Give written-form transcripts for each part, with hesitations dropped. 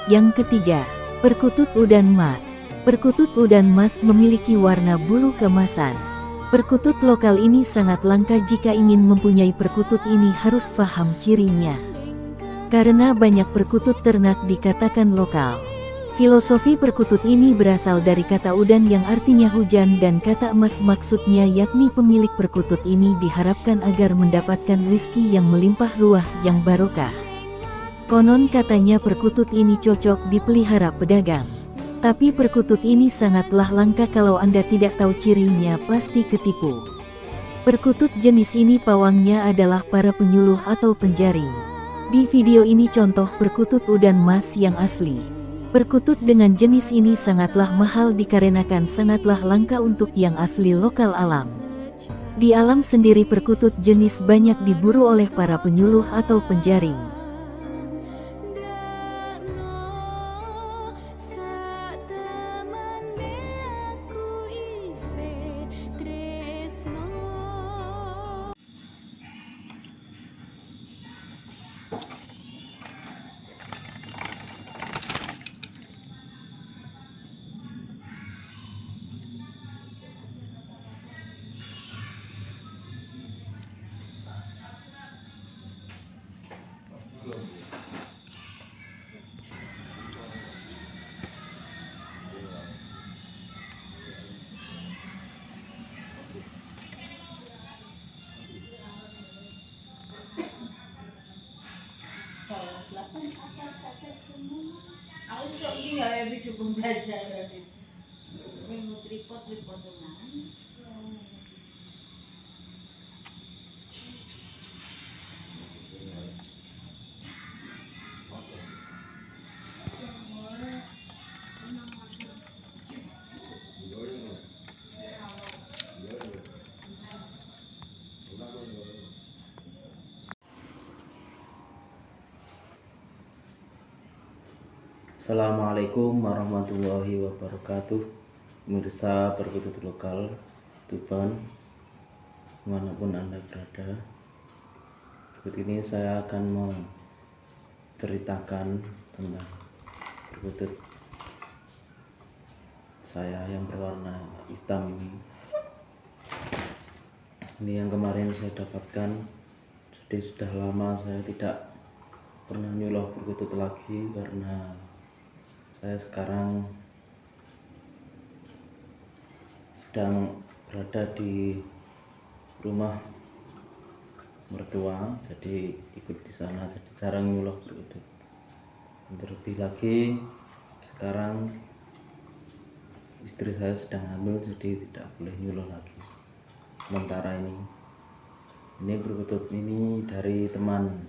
Yang ketiga, perkutut udan mas. Perkutut udan mas memiliki warna bulu keemasan. Perkutut lokal ini sangat langka. Jika ingin mempunyai perkutut ini harus paham cirinya. Karena banyak perkutut ternak dikatakan lokal. Filosofi perkutut ini berasal dari kata udan yang artinya hujan dan kata emas maksudnya yakni pemilik perkutut ini diharapkan agar mendapatkan rizki yang melimpah ruah yang barokah. Konon katanya perkutut ini cocok dipelihara pedagang. Tapi perkutut ini sangatlah langka, kalau Anda tidak tahu cirinya pasti ketipu. Perkutut jenis ini pawangnya adalah para penyuluh atau penjaring. Di video ini contoh perkutut udan mas yang asli. Perkutut dengan jenis ini sangatlah mahal dikarenakan sangatlah langka untuk yang asli lokal alam. Di alam sendiri perkutut jenis banyak diburu oleh para penyuluh atau penjaring. Aku sok iki gawe video pembelajaran iki. Mau tripod tenan. Assalamualaikum warahmatullahi wabarakatuh. Pemirsa perkutut lokal Tuban, dimanapun Anda berada, berikut ini saya akan menceritakan tentang perkutut saya yang berwarna hitam ini. Ini yang kemarin saya dapatkan, jadi sudah lama saya tidak pernah nyuloh perkutut lagi karena saya sekarang sedang berada di rumah mertua, jadi ikut di sana, jadi jarang nyuloh perkutut. Terlebih lagi sekarang istri saya sedang hamil, jadi tidak boleh nyuloh lagi sementara ini perkutut ini dari teman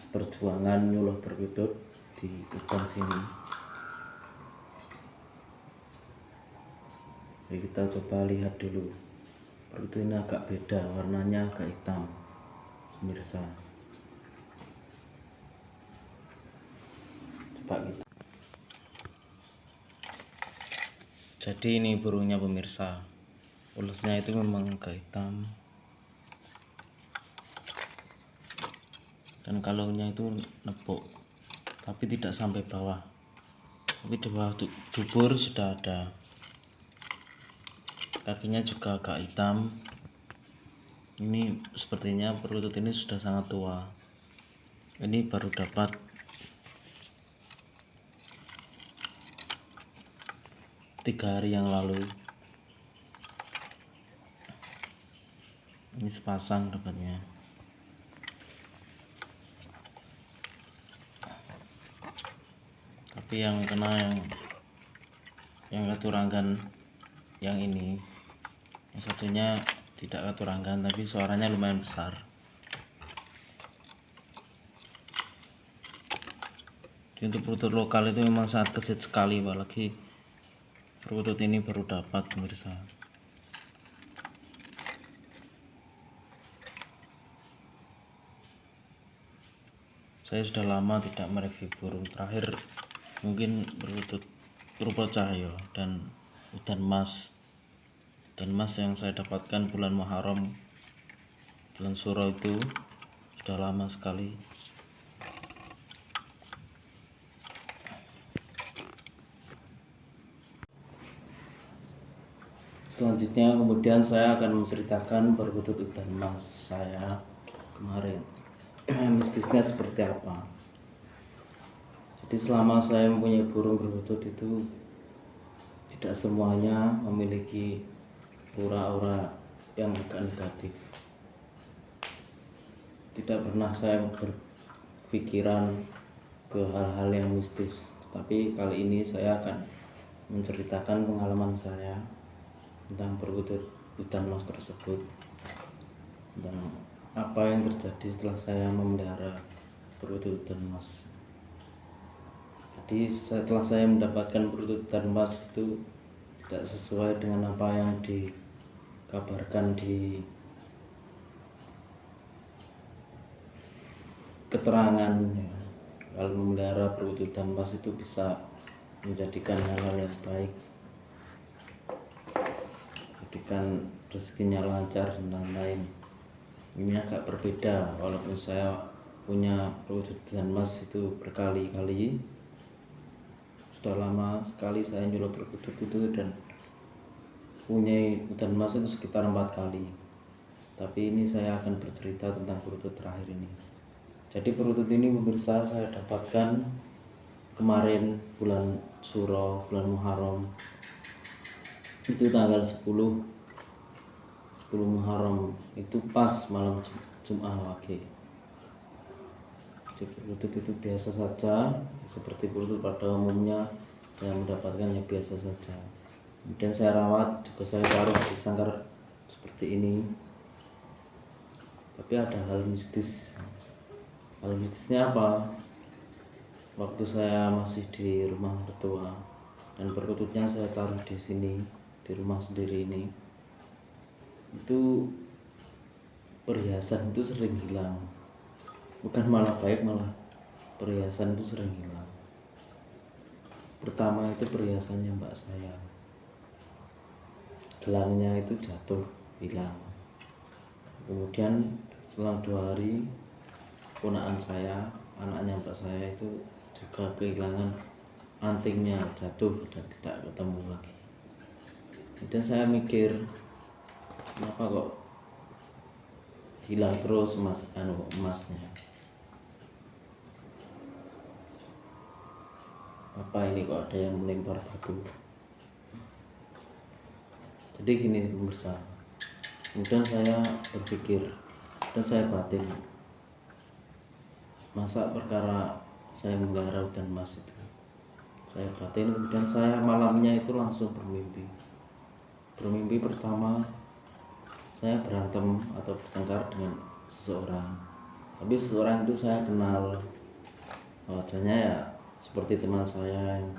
seperjuangan nyuloh perkutut di Tuban sini. Jadi kita coba lihat dulu. Perkutut ini agak beda, warnanya agak hitam, pemirsa. Coba kita. Jadi ini burungnya pemirsa. Ulusnya itu memang agak hitam. Dan kalungnya itu nepuk, tapi tidak sampai bawah, tapi di bawah dubur sudah ada. Kakinya juga agak hitam. Ini sepertinya perkutut ini sudah sangat tua. Ini baru dapat tiga hari yang lalu. Ini sepasang dapatnya. Tapi yang kena yang keturangan yang ini, yang satunya tidak keturangan tapi suaranya lumayan besar. Jadi untuk perkutut lokal itu memang sangat kesit sekali, apalagi perkutut ini baru dapat, pemirsa. Saya sudah lama tidak mereview burung, terakhir mungkin perkutut purba cahyo dan udan mas. Dan mas yang saya dapatkan bulan Muharram, bulan Suro, itu sudah lama sekali. Selanjutnya kemudian saya akan menceritakan perkutut udan mas saya kemarin. Mistisnya seperti apa. Jadi selama saya mempunyai burung perkutut itu tidak semuanya memiliki aura-aura yang agak negatif. Tidak pernah saya berpikiran ke hal-hal yang mistis, tapi kali ini saya akan menceritakan pengalaman saya tentang perkutut udan mas tersebut, tentang apa yang terjadi setelah saya memelihara perkutut udan mas. Jadi setelah saya mendapatkan perkutut udan mas itu tidak sesuai dengan apa yang dikabarkan di keterangan ya. Kalau memelihara perkutut udan mas itu bisa menjadikan hal-hal yang baik, jadikan rezekinya lancar dan lain-lain. Ini agak berbeda, walaupun saya punya perkutut udan mas itu berkali-kali. Sudah lama sekali saya nyuruh perkutut itu dan punya udan mas itu sekitar 4 kali. Tapi ini saya akan bercerita tentang perkutut terakhir ini. Jadi perkutut ini pemirsa saya dapatkan kemarin bulan Suro, bulan Muharram. Itu tanggal 10 Muharram, itu pas malam Jumat Wage. Jadi perkutut itu biasa saja, seperti perkutut pada umumnya saya mendapatkannya biasa saja. Kemudian saya rawat, juga saya taruh di sangkar seperti ini. Tapi ada hal mistis. Hal mistisnya apa? Waktu saya masih di rumah mertua dan perkututnya saya taruh di sini, di rumah sendiri ini, itu perhiasan itu sering hilang. Bukan malah baik, malah perhiasan itu sering hilang. Pertama itu perhiasannya mbak saya, gelangnya itu jatuh, hilang. Kemudian selang 2 hari ponakan saya, anaknya mbak saya itu juga kehilangan antingnya, jatuh dan tidak ketemu lagi. Kemudian saya mikir, kenapa kok hilang terus emasnya? Apa ini kok ada yang melempar batu? Jadi gini pemirsa. Kemudian saya berpikir dan saya batin, masa perkara saya memelihara udan mas itu. Saya batin, kemudian saya malamnya itu langsung bermimpi. Bermimpi pertama saya berantem atau bertengkar dengan seseorang. Tapi seseorang itu saya kenal, wajahnya ya seperti teman saya yang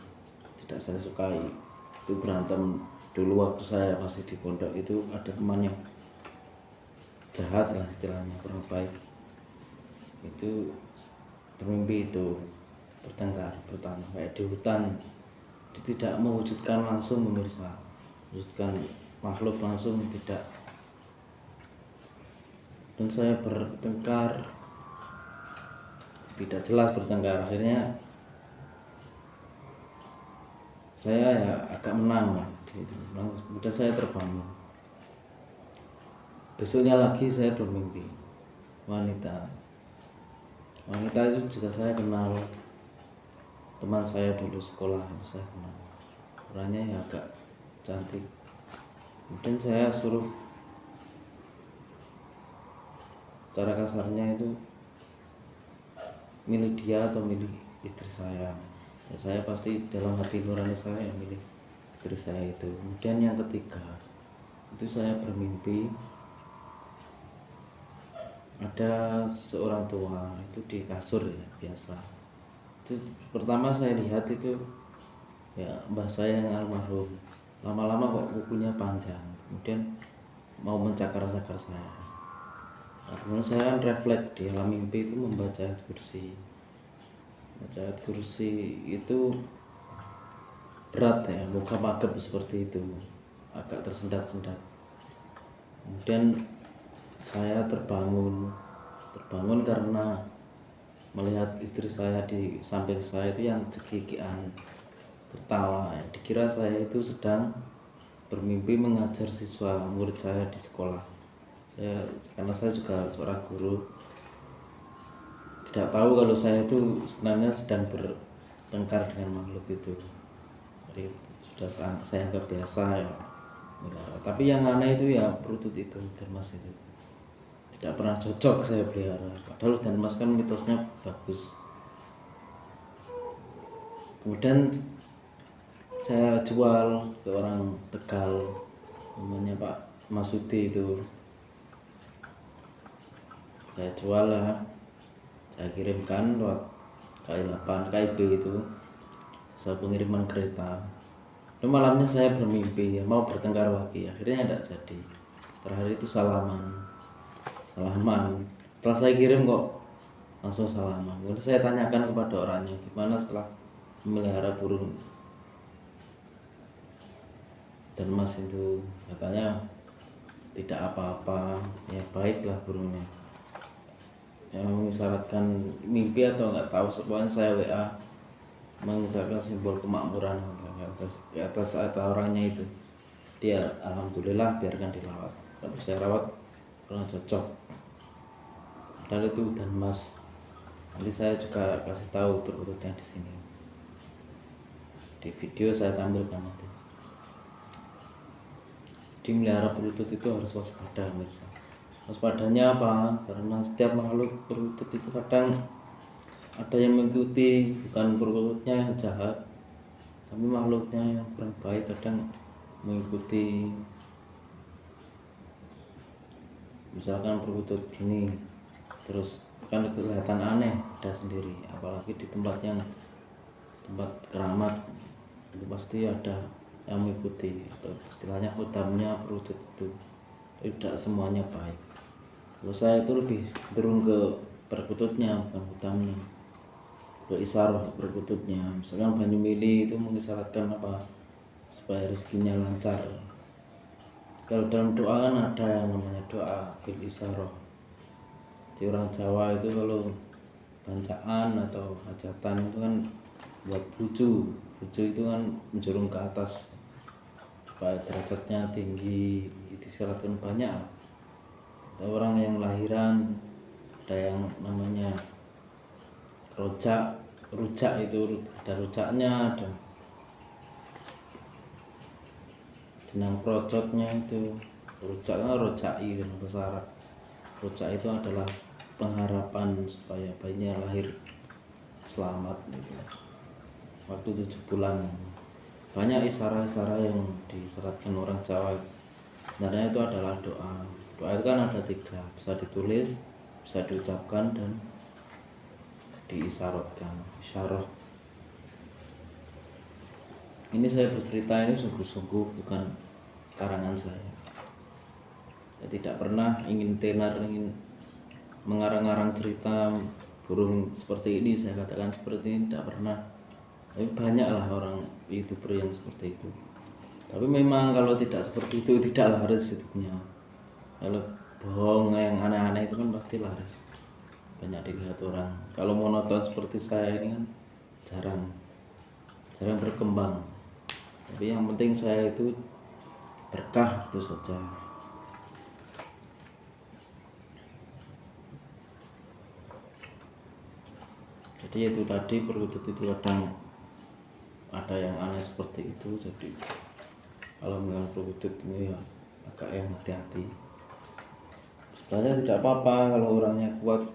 tidak saya sukai. Itu berantem dulu waktu saya masih di pondok, itu ada teman yang jahat lah istilahnya, kurang baik. Itu bermimpi itu bertengkar pertama kayak di hutan. Dia tidak mewujudkan langsung pemirsa, wujudkan makhluk langsung tidak. Dan saya bertengkar tidak jelas bertengkar, akhirnya saya ya agak menang gitu. Kemudian saya terbangun. Besoknya lagi saya bermimpi wanita itu juga saya kenal, teman saya dulu sekolah itu saya kenal, orangnya ya agak cantik. Kemudian saya suruh, cara kasarnya itu milih dia atau milih istri saya. Ya saya pasti dalam hati nurani saya yang milih istri saya itu. Kemudian yang ketiga itu saya bermimpi ada seorang tua itu di kasur ya biasa. Itu pertama saya lihat itu ya mbah saya yang almarhum. Lama-lama kok kukunya panjang, kemudian mau mencakar-cakar saya. Nah, kemudian saya refleks di dalam mimpi itu membaca ayat kursi. Baca ayat kursi itu berat ya, muka magep seperti itu, agak tersendat-sendat. Kemudian saya terbangun karena melihat istri saya di samping saya itu yang cekikian tertawa ya. Dikira saya itu sedang bermimpi mengajar siswa murid saya di sekolah. Karena saya juga seorang guru, tidak tahu kalau saya itu sebenarnya sedang bertengkar dengan makhluk itu. Jadi sudah saya anggap biasa ya. Tapi yang aneh itu ya perutut itu, dan mas itu tidak pernah cocok saya pelihara. Padahal dan mas kan mitosnya bagus. Kemudian saya jual ke orang Tegal, namanya Pak Masudi itu. Saya jual lah, saya kirimkan lewat KI8, KIB itu, saya pengiriman kereta. Lalu malamnya saya bermimpi mau bertengkar lagi, akhirnya tidak jadi. Terakhir itu salaman. Setelah saya kirim kok langsung salaman. Lalu saya tanyakan kepada orangnya, gimana setelah memelihara burung dan mas itu, katanya tidak apa-apa, ya baiklah burungnya. Yang mengisyaratkan mimpi atau nggak tahu, pokoknya saya WA mengisyaratkan simbol kemakmuran di atas orangnya itu. Dia alhamdulillah biarkan dirawat, tapi saya rawat kurang cocok. Dan itu dan mas, nanti saya juga kasih tahu berurutnya di sini. Di video saya tampilkan nanti. Di melihara perutut itu harus waspada, mirsa. Waspadanya apa? Karena setiap makhluk perutut itu kadang ada yang mengikuti, bukan perututnya yang jahat, tapi makhluknya yang kurang baik kadang mengikuti. Misalkan perutut gini, terus kan kelihatan aneh, ada sendiri. Apalagi di tempat keramat, itu pasti ada yang mengikuti, atau istilahnya hutamnya perutut itu. Tidak semuanya baik. Kalau saya itu lebih cenderung ke perkututnya, bukan hutamnya, ke isyarat perkututnya. Misalkan Banyu Mili itu mengisyaratkan apa? Supaya rezekinya lancar. Kalau dalam doa kan ada yang namanya doa bil isyarah. Di orang Jawa itu kalau bancaan atau hajatan itu kan buat buju itu kan menjurung ke atas supaya derajatnya tinggi, disyaratkan banyak. Ada orang yang lahiran, ada yang namanya rujak itu ada rujaknya, ada jenang procotnya itu. Rujaknya rojai dan bahasa Arab. Rujak itu adalah pengharapan supaya bayinya lahir selamat gitu. Waktu 7 bulan. Banyak isyarat-isyarat yang disyaratkan orang Jawa. Sebenarnya itu adalah doa. Doa itu kan ada 3, bisa ditulis, bisa diucapkan, dan diisyaratkan. Isyarah. Ini saya bercerita ini sungguh-sungguh, bukan karangan saya. Saya tidak pernah ingin tenar, ingin mengarang-arang cerita burung seperti ini. Saya katakan seperti ini tidak pernah. Tapi banyaklah orang YouTuber yang seperti itu. Tapi memang kalau tidak seperti itu tidak laris hidupnya. Kalau bohong yang aneh-aneh itu kan pasti laris, banyak dilihat orang. Kalau monoton seperti saya ini kan jarang berkembang. Tapi yang penting saya itu berkah, itu saja. Jadi itu tadi perkutut itu kadang ada yang aneh seperti itu. Jadi kalau melihat perkutut ini ya agak yang hati-hati. Sebenarnya tidak apa-apa kalau orangnya kuat,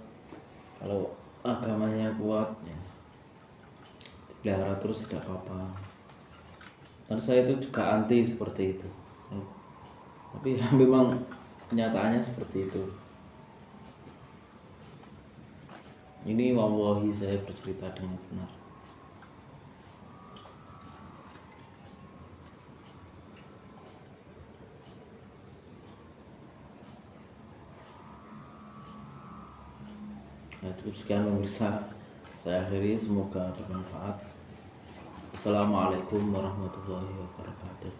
kalau agamanya kuat ya dipelihara terus tidak apa-apa. Dan saya itu juga anti seperti itu. Tapi ya memang kenyataannya seperti itu. Ini wallahi saya bercerita dengan benar. Ya, cukup sekian pemirsa, saya akhiri, semoga bermanfaat. Assalamualaikum warahmatullahi wabarakatuh.